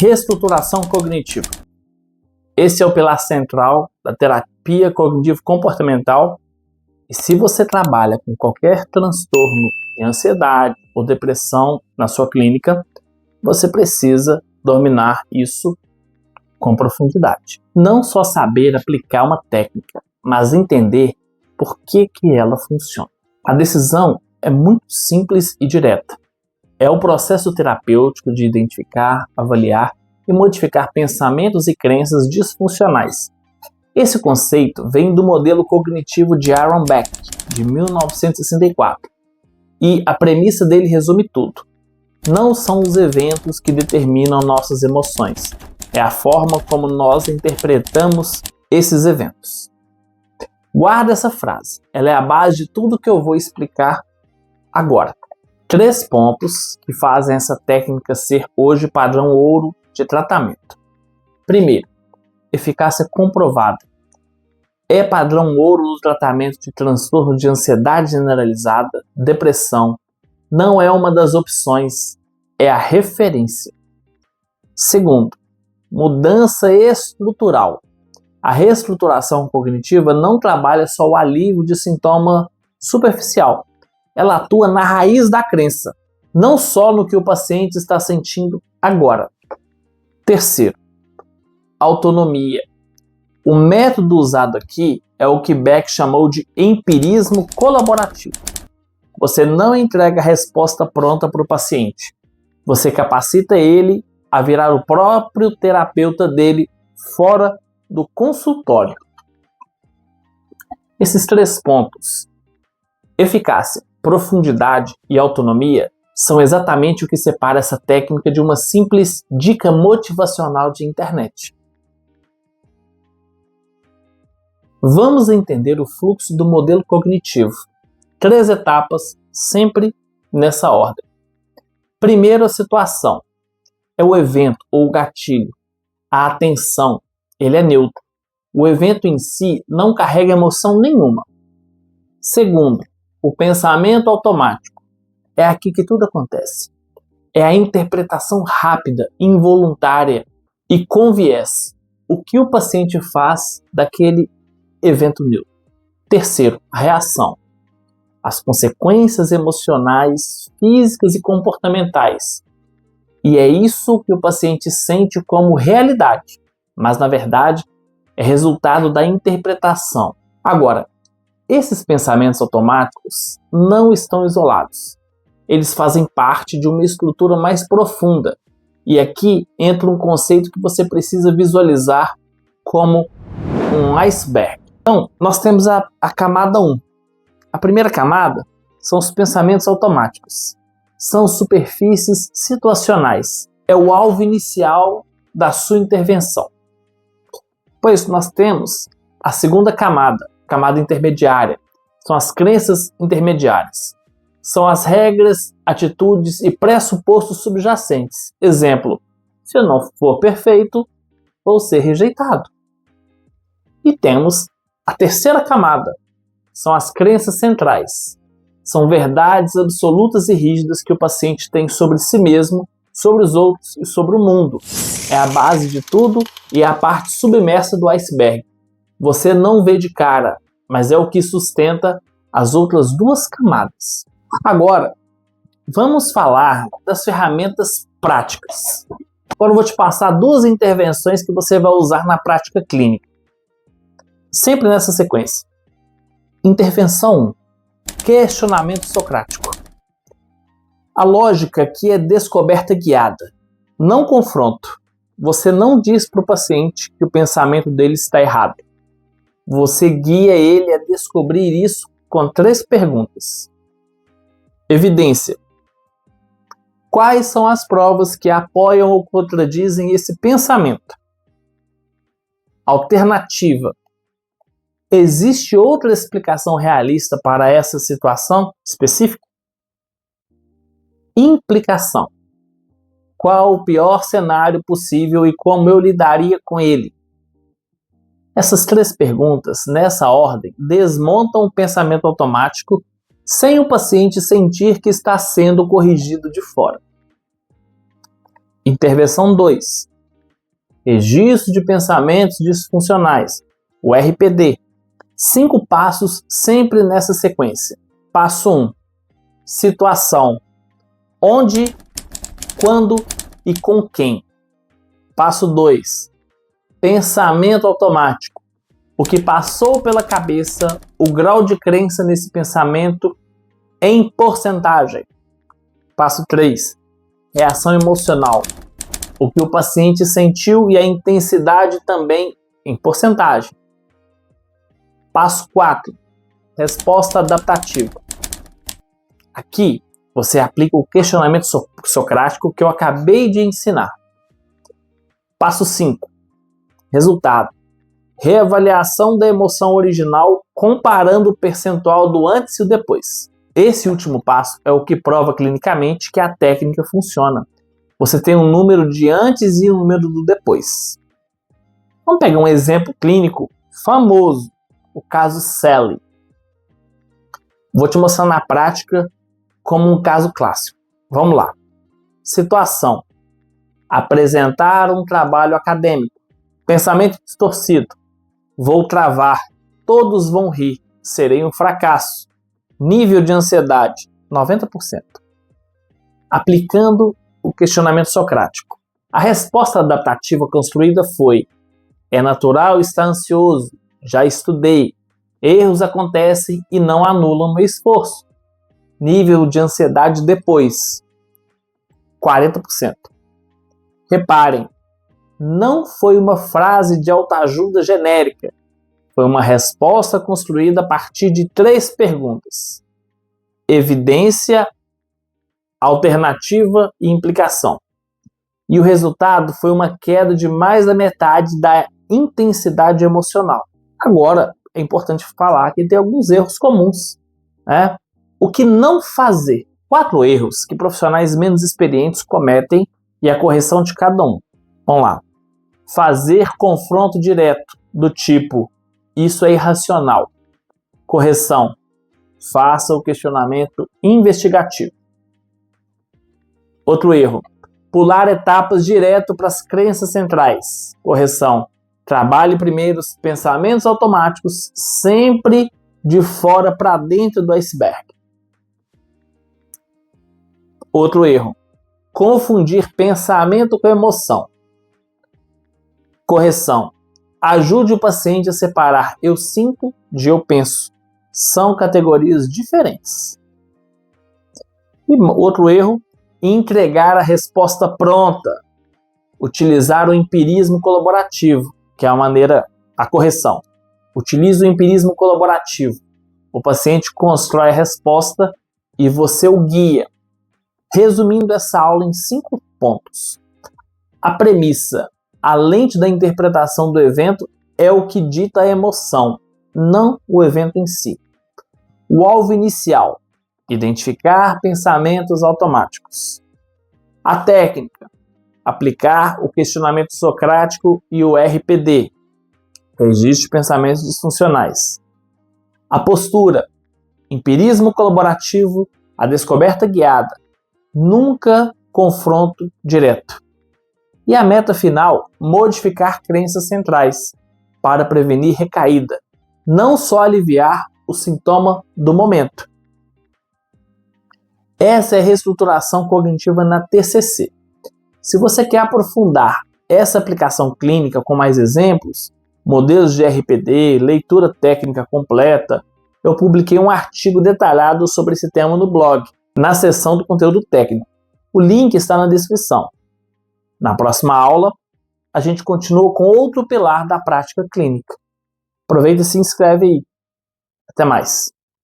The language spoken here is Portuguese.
Reestruturação cognitiva. Esse é o pilar central da terapia cognitivo-comportamental. E se você trabalha com qualquer transtorno de ansiedade ou depressão na sua clínica, você precisa dominar isso com profundidade. Não só saber aplicar uma técnica, mas entender por que ela funciona. A decisão é muito simples e direta. É o processo terapêutico de identificar, avaliar e modificar pensamentos e crenças disfuncionais. Esse conceito vem do modelo cognitivo de Aaron Beck, de 1964. E a premissa dele resume tudo. Não são os eventos que determinam nossas emoções. É a forma como nós interpretamos esses eventos. Guarda essa frase. Ela é a base de tudo que eu vou explicar agora. 3 pontos que fazem essa técnica ser hoje padrão ouro de tratamento. Primeiro, eficácia comprovada. É padrão ouro no tratamento de transtorno de ansiedade generalizada, depressão. Não é uma das opções, é a referência. Segundo, mudança estrutural. A reestruturação cognitiva não trabalha só o alívio de sintoma superficial. Ela atua na raiz da crença, não só no que o paciente está sentindo agora. Terceiro, autonomia. O método usado aqui é o que Beck chamou de empirismo colaborativo. Você não entrega a resposta pronta para o paciente. Você capacita ele a virar o próprio terapeuta dele fora do consultório. Esses 3 pontos, eficácia, profundidade e autonomia, são exatamente o que separa essa técnica de uma simples dica motivacional de internet. Vamos entender o fluxo do modelo cognitivo. 3 etapas, sempre nessa ordem. Primeiro, a situação. É o evento ou o gatilho. A atenção, ele é neutro. O evento em si não carrega emoção nenhuma. Segundo, o pensamento automático. É aqui que tudo acontece. É a interpretação rápida, involuntária e com viés. O que o paciente faz daquele evento neutro. Terceiro, a reação. As consequências emocionais, físicas e comportamentais. E é isso que o paciente sente como realidade, mas na verdade é resultado da interpretação. Agora, esses pensamentos automáticos não estão isolados. Eles fazem parte de uma estrutura mais profunda. E aqui entra um conceito que você precisa visualizar como um iceberg. Então, nós temos a camada 1. A primeira camada são os pensamentos automáticos. São superfícies situacionais. É o alvo inicial da sua intervenção. Pois nós temos a segunda camada intermediária. São as crenças intermediárias. São as regras, atitudes e pressupostos subjacentes. Exemplo, se eu não for perfeito, vou ser rejeitado. E temos a terceira camada. São as crenças centrais. São verdades absolutas e rígidas que o paciente tem sobre si mesmo, sobre os outros e sobre o mundo. É a base de tudo e é a parte submersa do iceberg. Você não vê de cara, mas é o que sustenta as outras 2 camadas. Agora, vamos falar das ferramentas práticas. Agora eu vou te passar 2 intervenções que você vai usar na prática clínica. Sempre nessa sequência. Intervenção 1. Questionamento socrático. A lógica aqui é descoberta guiada, não confronto. Você não diz para o paciente que o pensamento dele está errado. Você guia ele a descobrir isso com 3 perguntas. Evidência. Quais são as provas que apoiam ou contradizem esse pensamento? Alternativa. Existe outra explicação realista para essa situação específica? Implicação. Qual o pior cenário possível e como eu lidaria com ele? Essas 3 perguntas, nessa ordem, desmontam o pensamento automático sem o paciente sentir que está sendo corrigido de fora. Intervenção 2. Registro de Pensamentos Disfuncionais, o RPD. 5 passos sempre nessa sequência. Passo 1. Situação. Onde, quando e com quem. Passo 2. Pensamento automático. O que passou pela cabeça, o grau de crença nesse pensamento em porcentagem. Passo 3. Reação emocional. O que o paciente sentiu e a intensidade também em porcentagem. Passo 4. Resposta adaptativa. Aqui você aplica o questionamento socrático que eu acabei de ensinar. Passo 5. Resultado. Reavaliação da emoção original comparando o percentual do antes e o depois. Esse último passo é o que prova clinicamente que a técnica funciona. Você tem um número de antes e um número do depois. Vamos pegar um exemplo clínico famoso, o caso Sally. Vou te mostrar na prática como um caso clássico. Vamos lá. Situação. Apresentar um trabalho acadêmico. Pensamento distorcido. Vou travar. Todos vão rir. Serei um fracasso. Nível de ansiedade, 90%. Aplicando o questionamento socrático. A resposta adaptativa construída foi: é natural estar ansioso. Já estudei. Erros acontecem e não anulam meu esforço. Nível de ansiedade depois, 40%. Reparem, não foi uma frase de autoajuda genérica. Foi uma resposta construída a partir de 3 perguntas: evidência, alternativa e implicação. E o resultado foi uma queda de mais da metade da intensidade emocional. Agora, é importante falar que tem alguns erros comuns, né? O que não fazer? 4 erros que profissionais menos experientes cometem e a correção de cada um. Vamos lá. Fazer confronto direto, do tipo: isso é irracional. Correção: faça o questionamento investigativo. Outro erro: pular etapas direto para as crenças centrais. Correção: trabalhe primeiro os pensamentos automáticos, sempre de fora para dentro do iceberg. Outro erro: confundir pensamento com emoção. Correção: ajude o paciente a separar eu sinto de eu penso. São categorias diferentes. E outro erro: entregar a resposta pronta. Utilizar o empirismo colaborativo, que é a correção. Utilize o empirismo colaborativo. O paciente constrói a resposta e você o guia. Resumindo essa aula em 5 pontos. A premissa: a lente da interpretação do evento é o que dita a emoção, não o evento em si. O alvo inicial: identificar pensamentos automáticos. A técnica: aplicar o questionamento socrático e o RPD, registro de pensamentos disfuncionais. A postura: empirismo colaborativo, a descoberta guiada, nunca confronto direto. E a meta final: modificar crenças centrais para prevenir recaída, não só aliviar o sintoma do momento. Essa é a reestruturação cognitiva na TCC. Se você quer aprofundar essa aplicação clínica com mais exemplos, modelos de RPD, leitura técnica completa, eu publiquei um artigo detalhado sobre esse tema no blog, na seção do conteúdo técnico. O link está na descrição. Na próxima aula, a gente continua com outro pilar da prática clínica. Aproveita e se inscreve aí. Até mais!